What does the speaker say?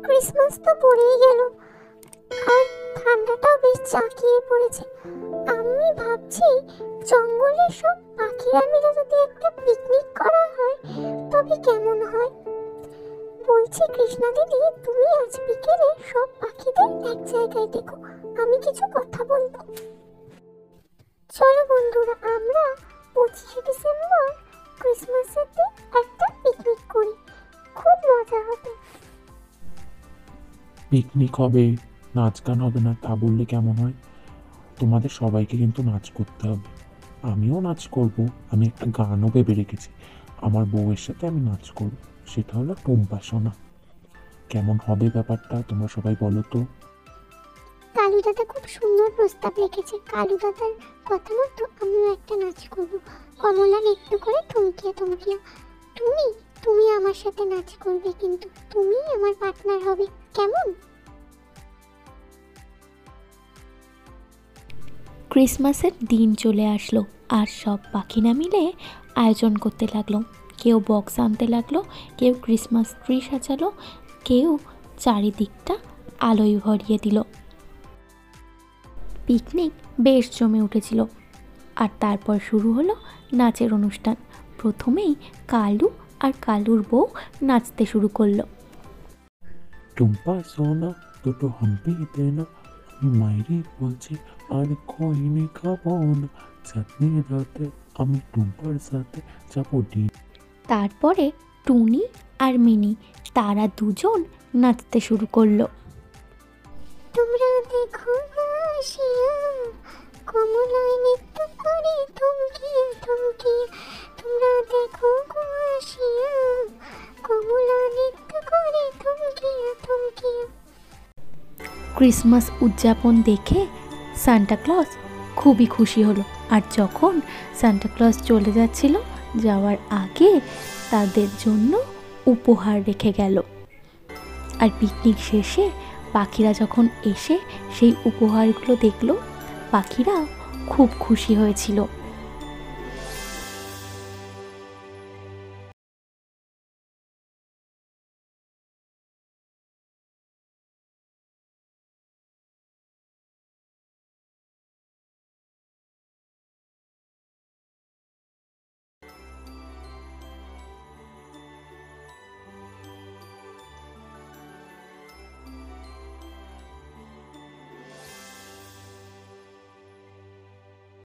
Christmas তো পড়েই গেল, আর ঠান্ডাটাও বেশ জাঁকিয়ে পড়েছে। আমি ভাবছি জঙ্গলে সব পাখিরা মিলে যদি একটা পিকনিক করা হয় তবে কেমন হয়। বলছি কৃষ্ণা দিদি, তুমি আজ বিকেলে সব পাখিদের এক জায়গায় দেখো, আমি কিছু কথা বলবো। চলো বন্ধুরা, আমরা 25শে ডিসেম্বর ক্রিসমাসের দিন একটা পিকনিক করি, খুব মজা হবে। পিকনিক হবে, নাচ গান হবে না তা বললে কেমন হয়? তোমাদের সবাইকে কিন্তু নাচ করতে হবে। আমিও নাচ করব, আমি একটা গানও ভেবে রেখেছি। আমার বউয়ের সাথে আমি নাচ করব, সেটা হলো টুম্পা সোনা। কেমন হবে ব্যাপারটা তোমরা সবাই বলো তো। কালু দাদা খুব সুন্দর প্রস্তাব রেখেছে। কালু দাদার কথা মতো আমিও একটা নাচ করব। কমলা নৃত্য করে থমকিয়া থমকিয়া। তুমি আমার সাথে নাচ করবে, কিন্তু তুমি আমার পার্টনার হবে, কেমন? ক্রিসমাসের দিন চলে আসলো আর সব পাখিরা মিলে আয়োজন করতে লাগলো। কেউ বক্স আনতে লাগলো, কেউ ক্রিসমাস ট্রি সাজালো, কেউ চারিদিকটা আলোয় ভরিয়ে দিল। পিকনিক বেশ জমে উঠেছিল। আর তারপর শুরু হলো নাচের অনুষ্ঠান। প্রথমেই কালু আর কালুর বউ নাচতে শুরু করলো। টুম্পা সোনা দুটো হাম্পি দেনা, আমি মাইরে বলছি আর খইনি খাবো না, চাঁদনি রাতে আমি টুম্পার সাথে যাবো ডিন। তারপরে টুনি আর মিনি তারা দুজন নাচতে শুরু করলো। তোমরা দেখো আসিয়া, কমলায় নৃত্য করে থমকিয়া থমকিয়া। তোমরা দেখো আসিয়া, কমলা নৃত্য করে থমকিয়া থমকিয়া। ক্রিসমাস উদযাপন দেখে সান্টা ক্লজ খুবই খুশি হলো। আর যখন সান্টা ক্লজ চলে যাচ্ছিল, যাওয়ার আগে তাদের জন্য উপহার রেখে গেল। আর পিকনিক শেষে পাখিরা যখন এসে সেই উপহারগুলো দেখলো, পাখিরা খুব খুশি হয়েছিল।